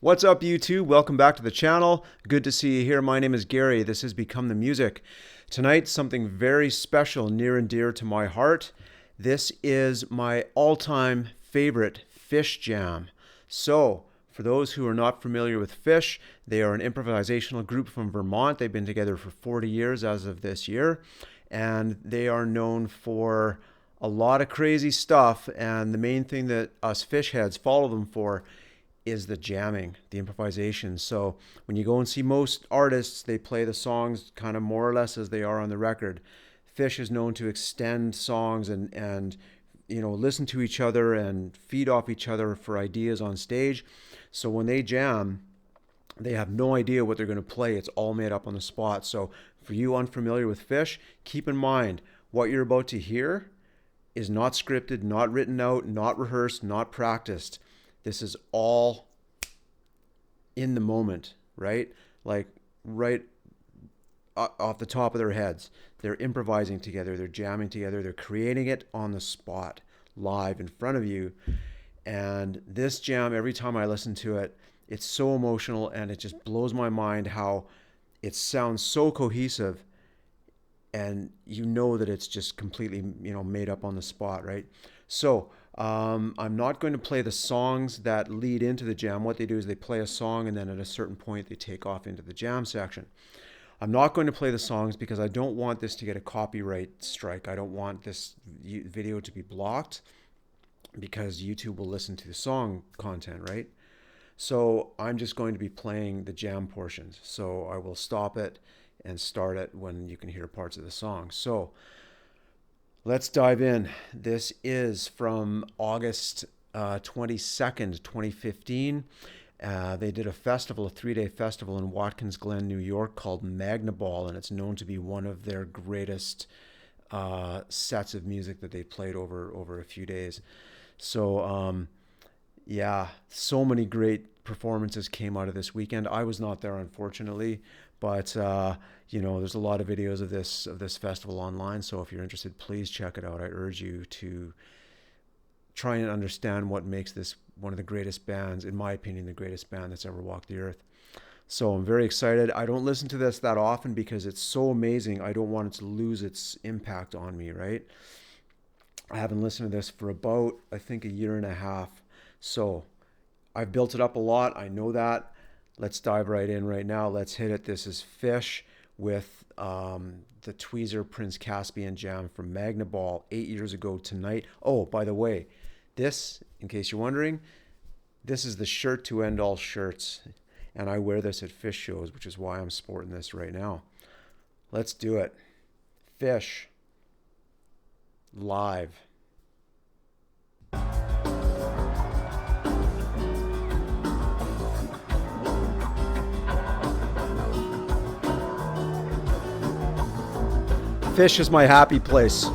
What's up, YouTube? Welcome back to the channel. Good to see you here. My name is Gary. This has Become the Music. Tonight, something very special, near and dear to my heart. This is my all-time favorite Phish jam. So, for those who are not familiar with Phish, they are an improvisational group from Vermont. They've been together for 40 years as of this year, and they are known for a lot of crazy stuff, and the main thing that us Phish heads follow them for is the jamming, the improvisation. So when you go and see most artists, they play the songs kind of more or less as they are on the record. Phish is known to extend songs and listen to each other and feed off each other for ideas on stage. So when they jam, they have no idea what they're going to play. It's all made up on the spot. So for you unfamiliar with Phish, keep in mind what you're about to hear is not scripted, not written out, not rehearsed, not practiced. This is all in the moment, right? Like right off the top of their heads. They're improvising together, they're jamming together, they're creating it on the spot, live in front of you. And this jam, every time I listen to it, it's so emotional and it just blows my mind how it sounds so cohesive, and you know that it's just completely, made up on the spot, right? So I'm not going to play the songs that lead into the jam. What they do is they play a song, and then at a certain point they take off into the jam section. I'm not going to play the songs because I don't want this to get a copyright strike. I don't want this video to be blocked because YouTube will listen to the song content, right? So I'm just going to be playing the jam portions. So I will stop it and start it when you can hear parts of the song. So let's dive in. This is from August 22nd, 2015. They did a festival, a 3-day festival in Watkins Glen, New York called Magna Ball, and it's known to be one of their greatest sets of music that they played over a few days. So, so many great performances came out of this weekend. I was not there, unfortunately, but there's a lot of videos of this festival online. So if you're interested, please check it out. I urge you to try and understand what makes this one of the greatest bands, in my opinion, the greatest band that's ever walked the earth. So I'm very excited. I don't listen to this that often because it's so amazing. I don't want it to lose its impact on me, right? I haven't listened to this for about, I think, a year and a half. So I've built it up a lot. I know that. Let's dive right in right now. Let's hit it. This is Phish with the Tweezer Prince Caspian jam from Magna Ball 8 years ago tonight. Oh, by the way, this, in case you're wondering, this is the shirt to end all shirts. And I wear this at Phish shows, which is why I'm sporting this right now. Let's do it. Phish live. Phish is my happy place.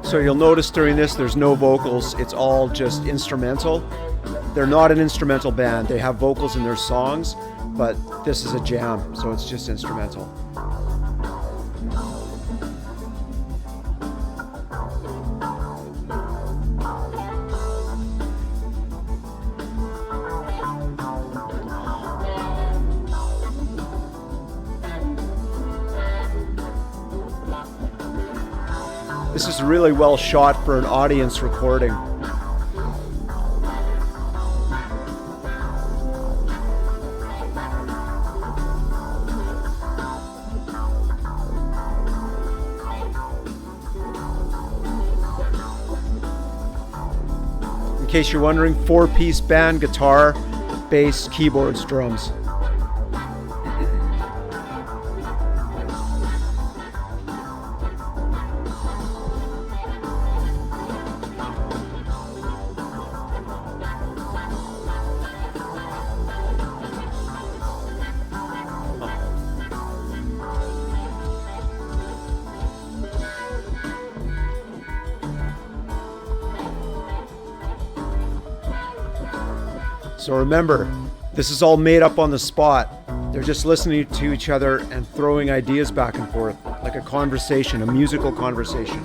So you'll notice during this, there's no vocals. It's all just instrumental. They're not an instrumental band. They have vocals in their songs, but this is a jam, so it's just instrumental. This is really well shot for an audience recording. In case you're wondering, 4-piece band, guitar, bass, keyboards, drums. So remember, this is all made up on the spot. They're just listening to each other and throwing ideas back and forth, like a conversation, a musical conversation.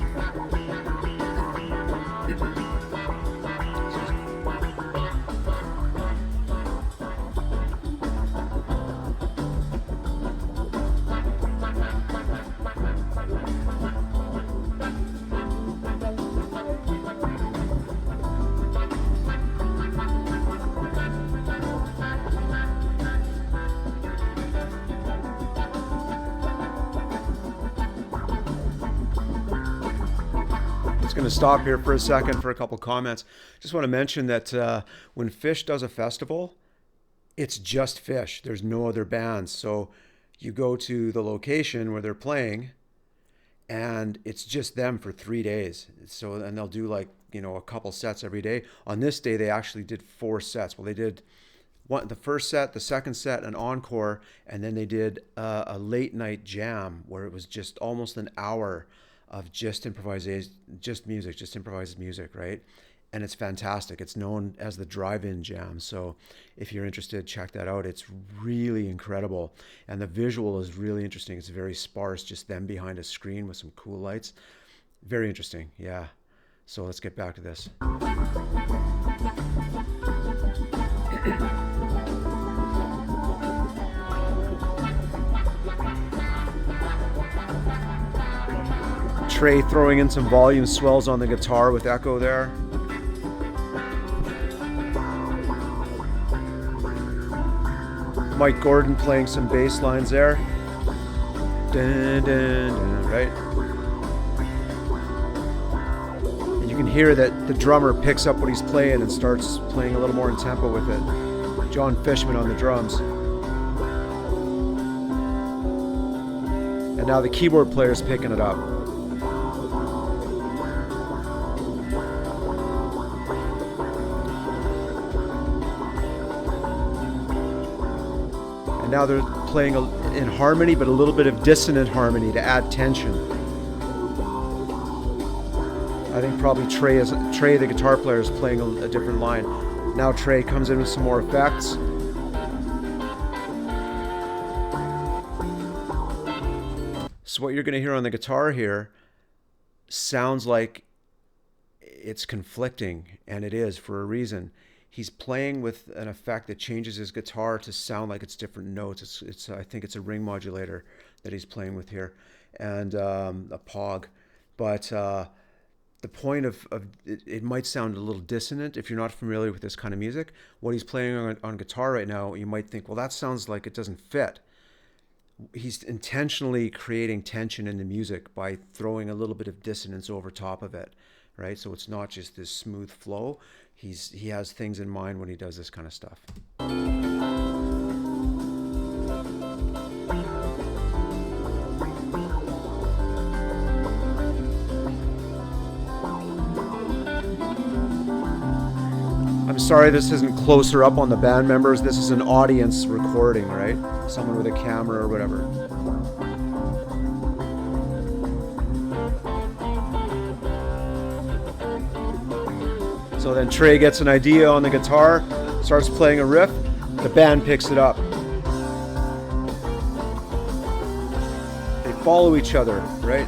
Going to stop here for a second for a couple comments. Just want to mention that when Phish does a festival, it's just Phish. There's no other bands. So you go to the location where they're playing and it's just them for 3 days. So, and they'll do like, you know, a couple sets every day. On this day, they actually did 4 sets. Well, they did the first set, the second set, an encore, and then they did a late night jam where it was just almost an hour of just improvisation, just improvised music, right? And it's fantastic. It's known as the drive-in jam. So if you're interested, check that out. It's really incredible. And the visual is really interesting. It's very sparse, just them behind a screen with some cool lights. Very interesting, yeah. So let's get back to this. Trey throwing in some volume swells on the guitar with echo there. Mike Gordon playing some bass lines there. Dun, dun, dun, right? And you can hear that the drummer picks up what he's playing and starts playing a little more in tempo with it. John Fishman on the drums. And now the keyboard player's picking it up. And now they're playing in harmony, but a little bit of dissonant harmony to add tension. I think probably Trey, the guitar player, is playing a different line. Now Trey comes in with some more effects. So what you're going to hear on the guitar here sounds like it's conflicting, and it is for a reason. He's playing with an effect that changes his guitar to sound like it's different notes. I think it's a ring modulator that he's playing with here, and a Pog. But the point of it might sound a little dissonant if you're not familiar with this kind of music. What he's playing on guitar right now, you might think, well, that sounds like it doesn't fit. He's intentionally creating tension in the music by throwing a little bit of dissonance over top of it, right? So it's not just this smooth flow. He has things in mind when he does this kind of stuff. I'm sorry this isn't closer up on the band members. This is an audience recording, right? Someone with a camera or whatever. So then Trey gets an idea on the guitar, starts playing a riff, the band picks it up. They follow each other, right?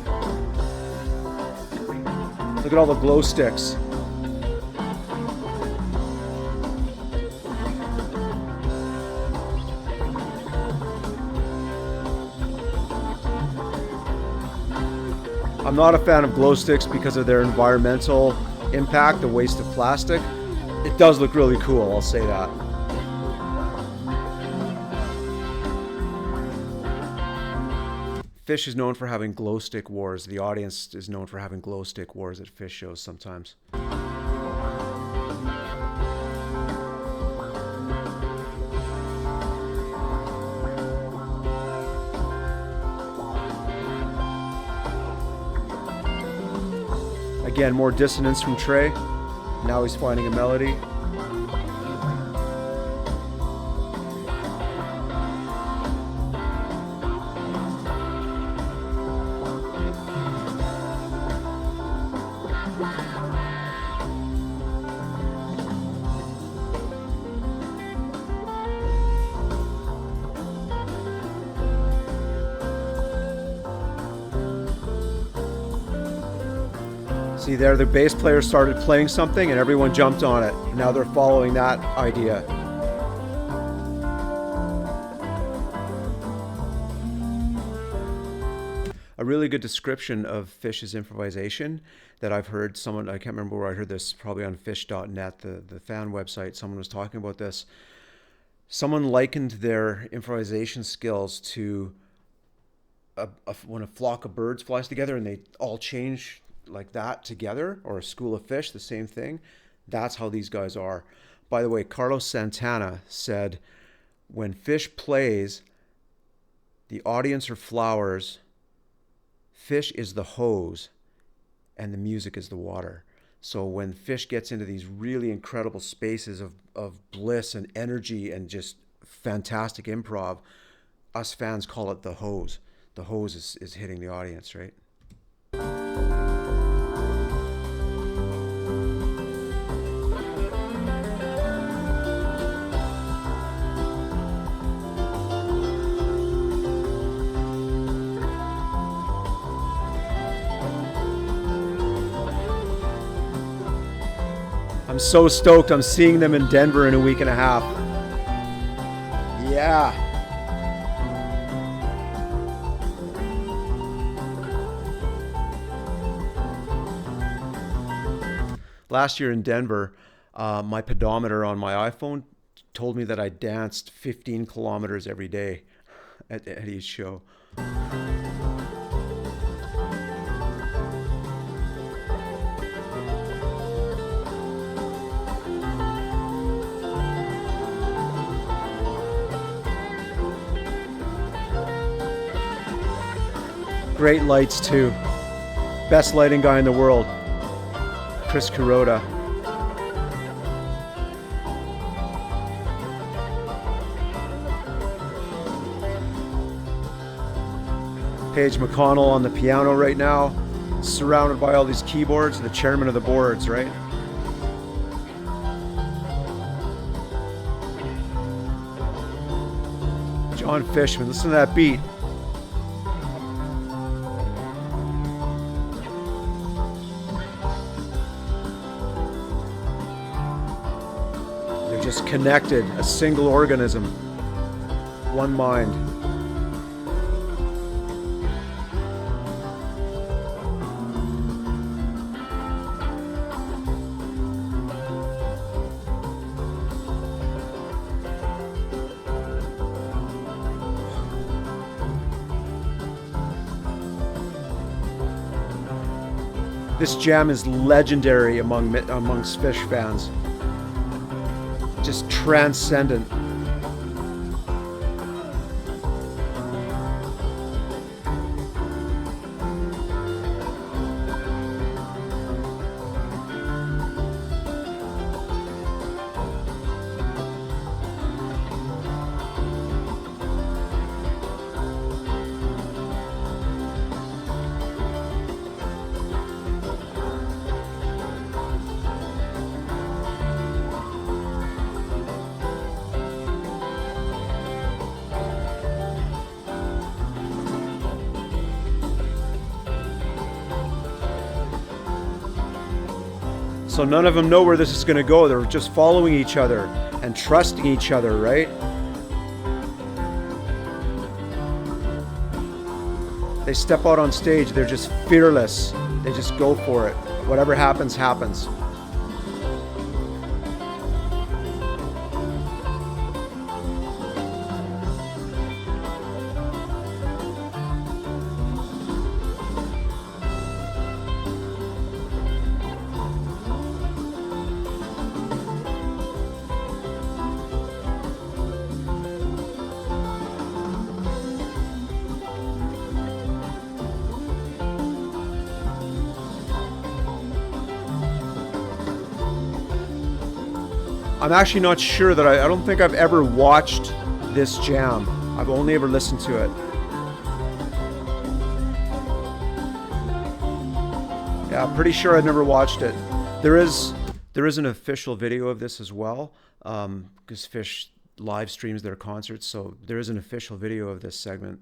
Look at all the glow sticks. I'm not a fan of glow sticks because of their environmental impact, the waste of plastic. It does look really cool, I'll say that. Phish is known for having glow stick wars. The audience is known for having glow stick wars at Phish shows sometimes. Again, more dissonance from Trey. Now he's finding a melody. See there, the bass player started playing something and everyone jumped on it. Now they're following that idea. A really good description of Phish's improvisation that I've heard someone, I can't remember where I heard this, probably on phish.net, the fan website, someone was talking about this. Someone likened their improvisation skills to when a flock of birds flies together and they all change like that together, or a school of fish, the same thing. That's how these guys are. By the way, Carlos Santana said, when Phish plays, the audience are flowers, Phish is the hose, and the music is the water. So when Phish gets into these really incredible spaces of bliss and energy and just fantastic improv, us fans call it the hose. The hose is hitting the audience, right? I'm so stoked. I'm seeing them in Denver in a week and a half. Yeah. Last year in Denver, my pedometer on my iPhone told me that I danced 15 kilometers every day at each show. Great lights too. Best lighting guy in the world, Chris Kuroda. Paige McConnell on the piano right now, surrounded by all these keyboards, the chairman of the boards, right? John Fishman, listen to that beat. Just connected, a single organism, one mind. This jam is legendary amongst Phish fans. Just transcendent. So none of them know where this is going to go. They're just following each other and trusting each other, right? They step out on stage, they're just fearless. They just go for it. Whatever happens, happens. I'm actually not sure that I don't think I've ever watched this jam. I've only ever listened to it. Yeah, I'm pretty sure I've never watched it. There is an official video of this as well, because Phish live streams their concerts, so there is an official video of this segment.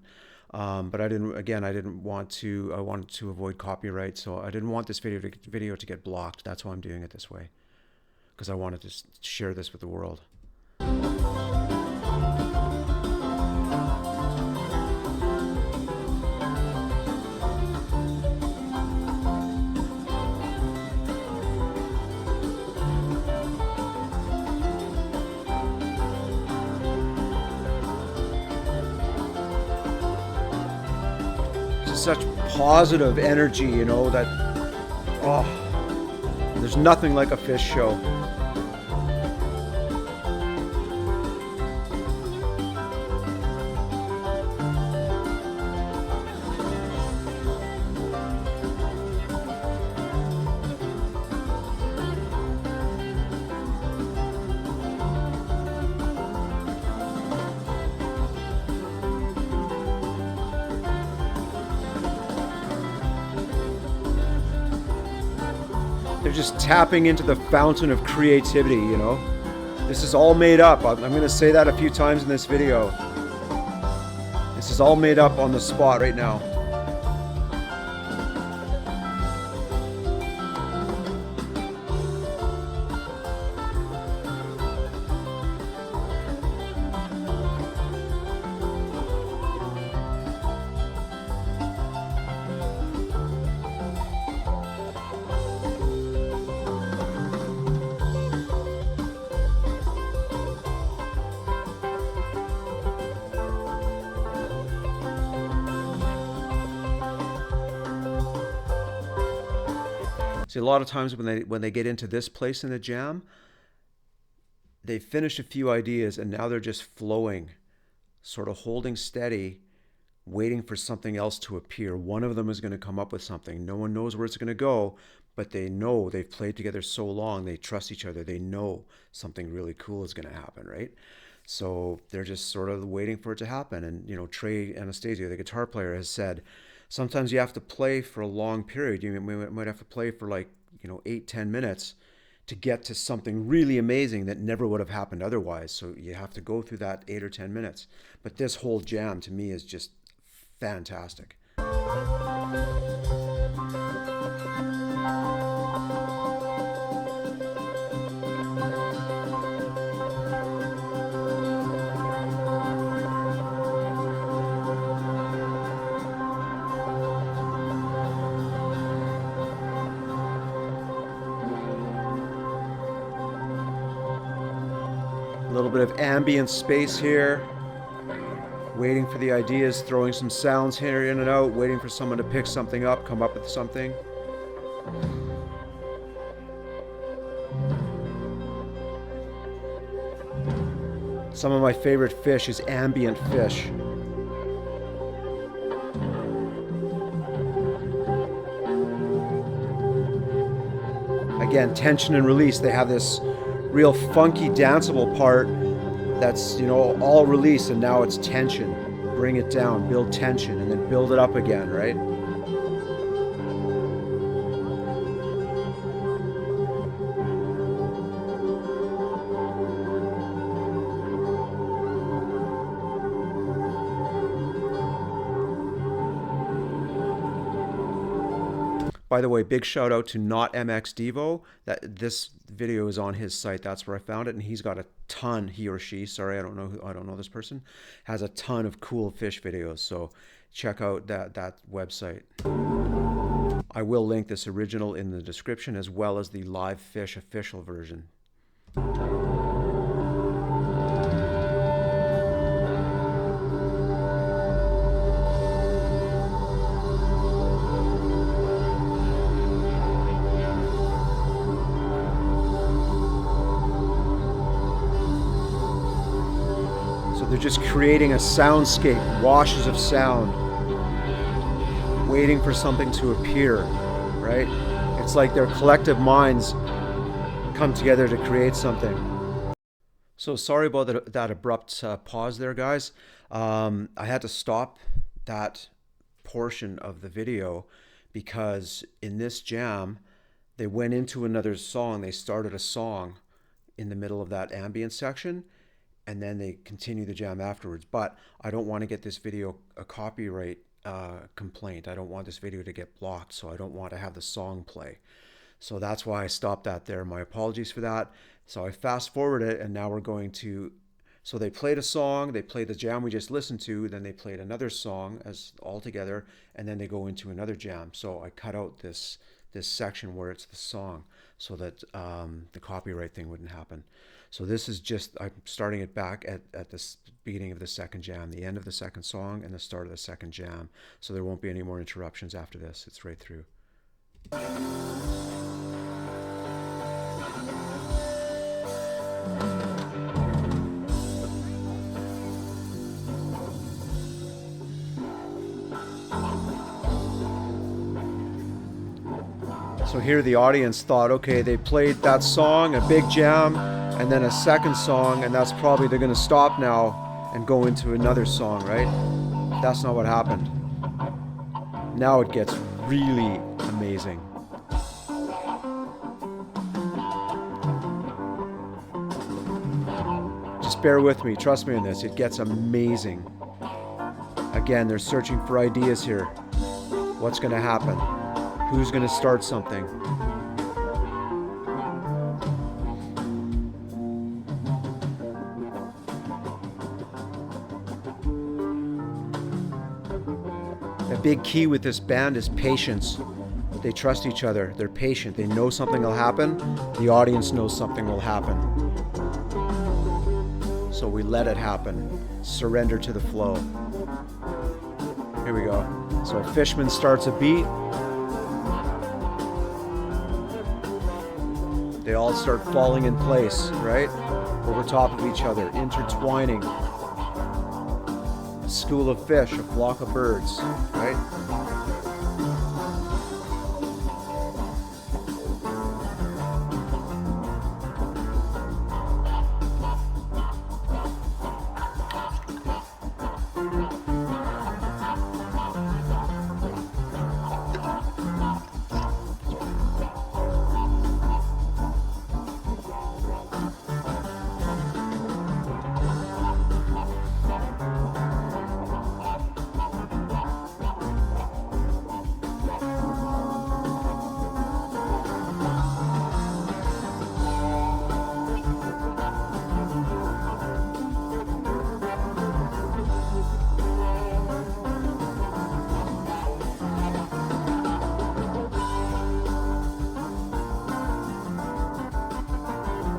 But I didn't. Again, I didn't want to. I wanted to avoid copyright, so I didn't want this video to get blocked. That's why I'm doing it this way, because I wanted to share this with the world. Such positive energy, you know, that, oh, there's nothing like a Phish show. They're just tapping into the fountain of creativity, you know? This is all made up. I'm going to say that a few times in this video. This is all made up on the spot right now. See, a lot of times when they get into this place in the jam, they finish a few ideas and now they're just flowing, sort of holding steady, waiting for something else to appear. One of them is going to come up with something. No one knows where it's going to go, but they know they've played together so long, they trust each other. They know something really cool is going to happen, right? So they're just sort of waiting for it to happen. And, you know, Trey Anastasio, the guitar player, has said, sometimes you have to play for a long period. You might have to play for like, 8-10 minutes to get to something really amazing that never would have happened otherwise. So you have to go through that 8 or 10 minutes. But this whole jam to me is just fantastic. A little bit of ambient space here, waiting for the ideas, throwing some sounds here in and out, waiting for someone to pick something up, come up with something. Some of my favorite Phish is ambient Phish. Again, tension and release. They have this real funky danceable part that's, all release, and now it's tension. Bring it down, build tension, and then build it up again, right? By the way, big shout out to notmkdevo. This video is on his site. That's where I found it, and he's got a ton. He or she, sorry, I don't know this person, has a ton of cool Phish videos. So check out that website. I will link this original in the description as well as the live Phish official version. They're just creating a soundscape, washes of sound, waiting for something to appear, right? It's like their collective minds come together to create something. So sorry about that abrupt pause there, guys. I had to stop that portion of the video because in this jam, they went into another song. They started a song in the middle of that ambient section. and then they continue the jam afterwards. But I don't want to get this video a copyright complaint. I don't want this video to get blocked, so I don't want to have the song play. So that's why I stopped that there. My apologies for that. So I fast forward it, and now we're going to, so they played a song, they played the jam we just listened to, then they played another song as all together, and then they go into another jam. So I cut out this section where it's the song so that the copyright thing wouldn't happen. So this is just, I'm starting it back at the beginning of the second jam, the end of the second song and the start of the second jam. So there won't be any more interruptions after this. It's right through. So here the audience thought, okay, they played that song, a big jam, and then a second song, and that's probably they're going to stop now and go into another song, right? That's not what happened. Now it gets really amazing. Just bear with me, trust me on this, it gets amazing. Again, they're searching for ideas here. What's going to happen? Who's going to start something? The big key with this band is patience. They trust each other. They're patient. They know something will happen. The audience knows something will happen. So we let it happen. Surrender to the flow. Here we go. So Fishman starts a beat. They all start falling in place, right? Over top of each other, intertwining. A school of fish, a flock of birds, right?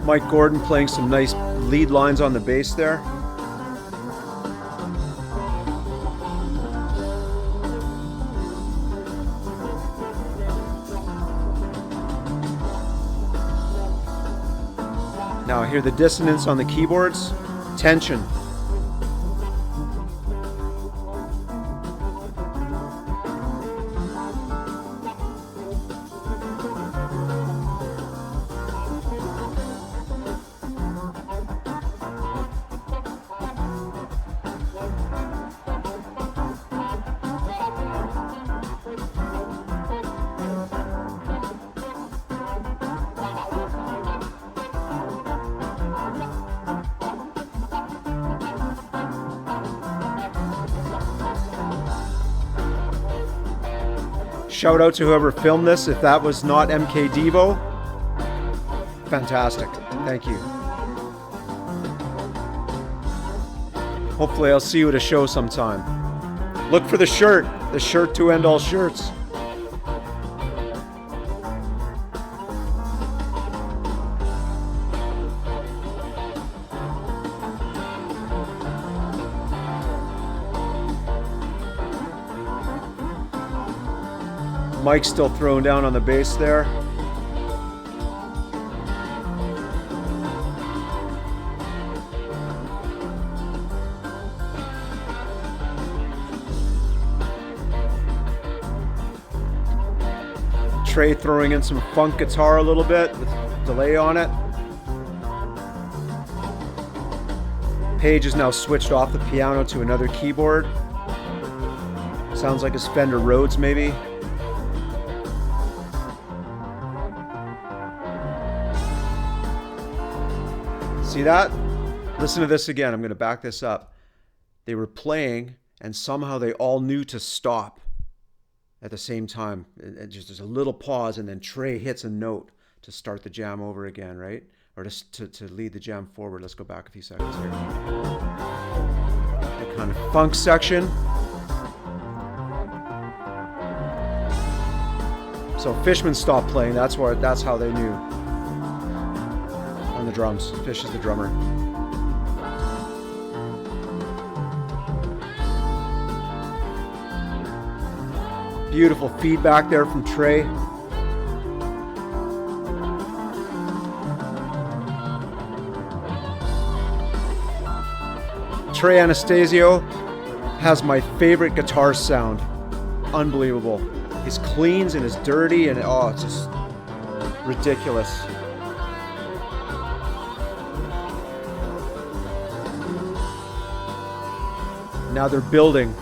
Mike Gordon playing some nice lead lines on the bass there. Now I hear the dissonance on the keyboards, tension. Shout out to whoever filmed this. If that was not notmkdevo, fantastic. Thank you. Hopefully I'll see you at a show sometime. Look for the shirt to end all shirts. Mike's still throwing down on the bass there. Trey throwing in some funk guitar a little bit with delay on it. Page is now switched off the piano to another keyboard. Sounds like his Fender Rhodes maybe. See that? Listen to this again. I'm going to back this up. They were playing, and somehow they all knew to stop at the same time. And just there's a little pause, and then Trey hits a note to start the jam over again, right? Or to lead the jam forward. Let's go back a few seconds here. The kind of funk section. So Fishman stopped playing. That's how they knew. On the drums. Phish is the drummer. Beautiful feedback there from Trey. Trey Anastasio has my favorite guitar sound. Unbelievable. His cleans and his dirty and it's just ridiculous. Now they're building.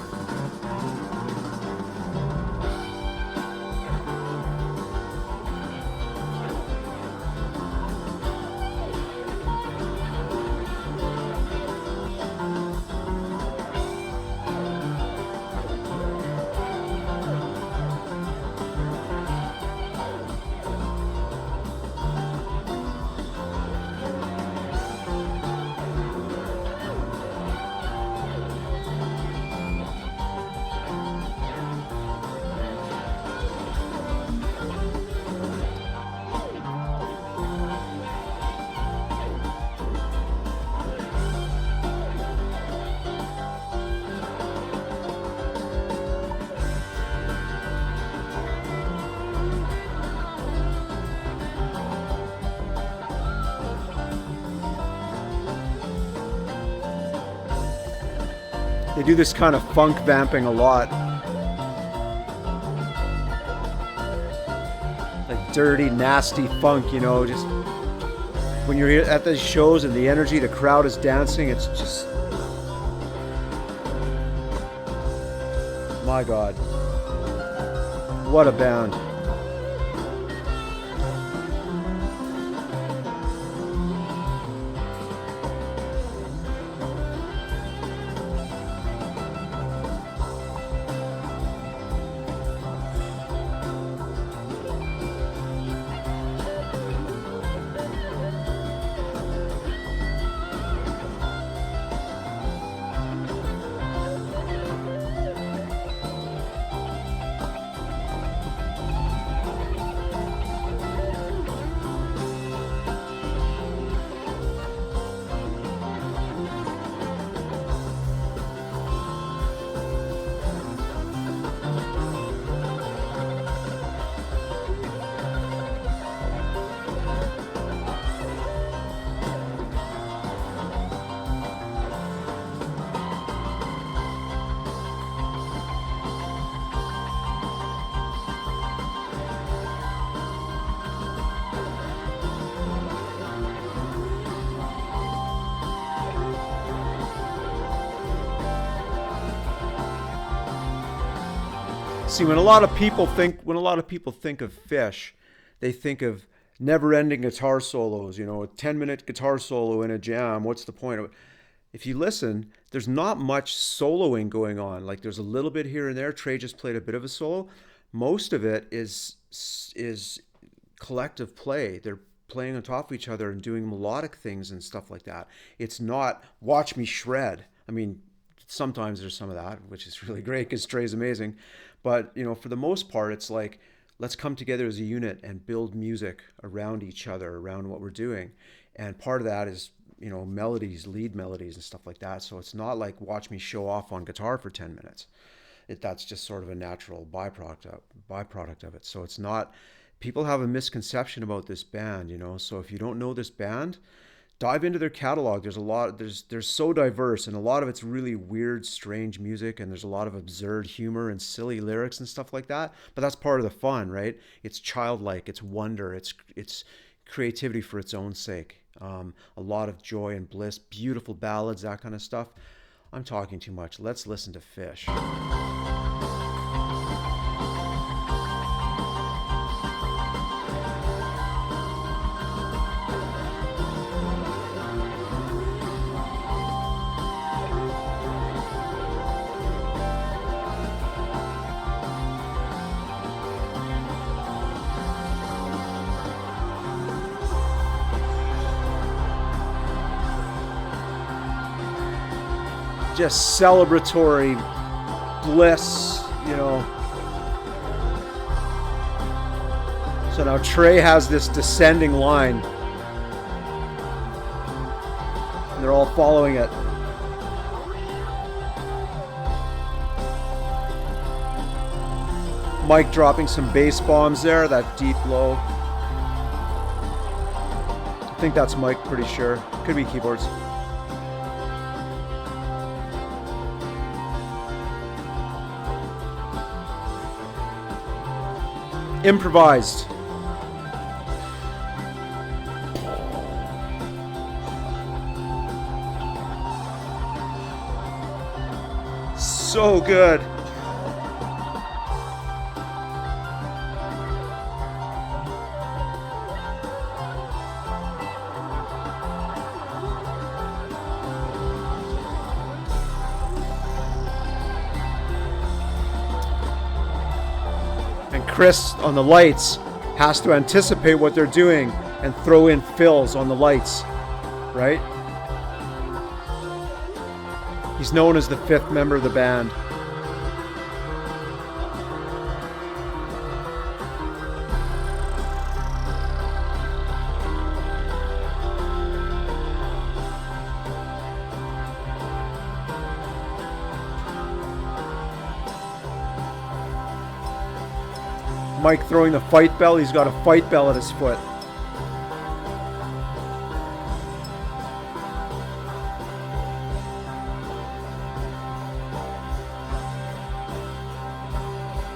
They do this kind of funk vamping a lot. Like dirty, nasty funk, you know, just when you're at the shows and the energy, the crowd is dancing, it's just, my God, what a band. See, when a lot of people think of Phish, they think of never-ending guitar solos. You know, a 10-minute guitar solo in a jam. What's the point of it? If you listen, there's not much soloing going on. Like there's a little bit here and there. Trey just played a bit of a solo. Most of it is collective play. They're playing on top of each other and doing melodic things and stuff like that. It's not watch me shred. I mean, sometimes there's some of that, which is really great because Trey's amazing. But, you know, for the most part, it's like, let's come together as a unit and build music around each other, around what we're doing. And part of that is, you know, melodies, lead melodies and stuff like that. So it's not like watch me show off on guitar for 10 minutes. That's just sort of a natural byproduct of it. So it's not, people have a misconception about this band, you know. So if you don't know this band, dive into their catalog. They're so diverse, and a lot of it's really weird, strange music, and there's a lot of absurd humor and silly lyrics and stuff like that. But that's part of the fun, right? It's childlike, it's wonder, it's creativity for its own sake. A lot of joy and bliss, beautiful ballads, that kind of stuff. I'm talking too much. Let's listen to Phish. just celebratory bliss, you know. So now Trey has this descending line. And they're all following it. Mike dropping some bass bombs there, that deep low. I think that's Mike, pretty sure. Could be keyboards. Improvised. So good. And Chris on the lights has to anticipate what they're doing and throw in fills on the lights, right? He's known as the fifth member of the band. Mike throwing the fight bell. He's got a fight bell at his foot.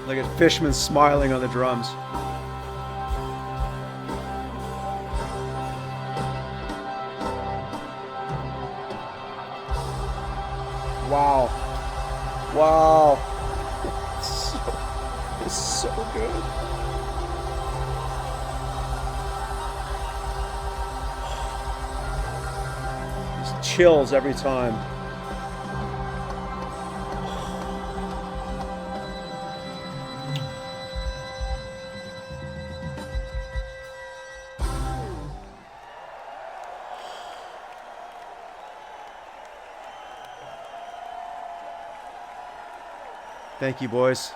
Look at Fishman smiling on the drums. Wow. Wow. It's so good. Just chills every time. Thank you, boys.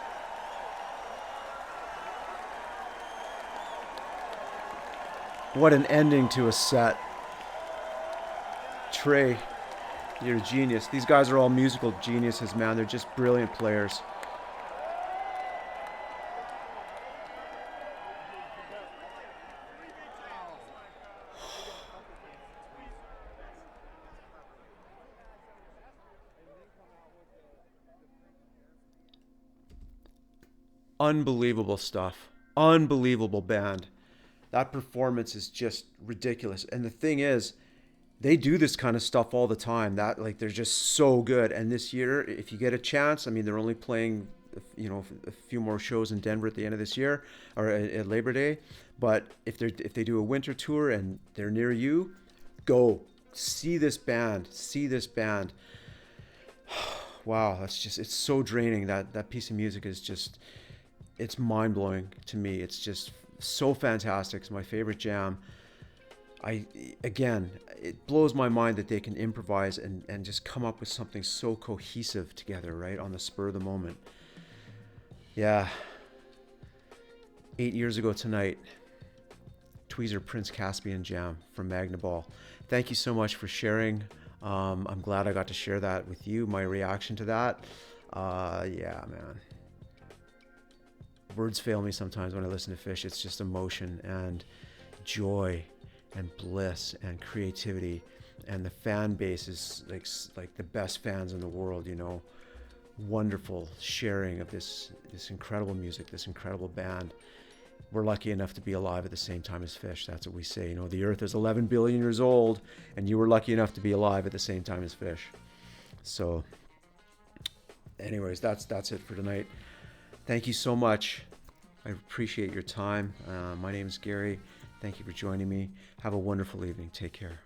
What an ending to a set. Trey, you're a genius. These guys are all musical geniuses, man. They're just brilliant players. Unbelievable stuff. Unbelievable band. That performance is just ridiculous. And the thing is, they do this kind of stuff all the time. That, like, they're just so good. And this year, if you get a chance, I mean, they're only playing, you know, a few more shows in Denver at the end of this year, or at Labor Day. But if they do a winter tour and they're near you, go see this band. See this band. Wow, it's so draining. That piece of music is just, it's mind blowing to me. It's just so fantastic. It's my favorite jam. Again, it blows my mind that they can improvise and just come up with something so cohesive together, right, on the spur of the moment. Yeah. 8 years ago tonight, Tweezer Prince Caspian jam from Magna Ball. Thank you so much for sharing. I'm glad I got to share that with you, my reaction to that. Yeah, man. Words fail me sometimes when I listen to Phish. It's just emotion and joy and bliss and creativity, and the fan base is like the best fans in the world, you know. Wonderful sharing of this incredible music, this incredible band. We're lucky enough to be alive at the same time as Phish. That's what we say. You know, the earth is 11 billion years old, and you were lucky enough to be alive at the same time as Phish. So anyways, that's it for tonight. Thank you so much. I appreciate your time. My name is Gary. Thank you for joining me. Have a wonderful evening. Take care.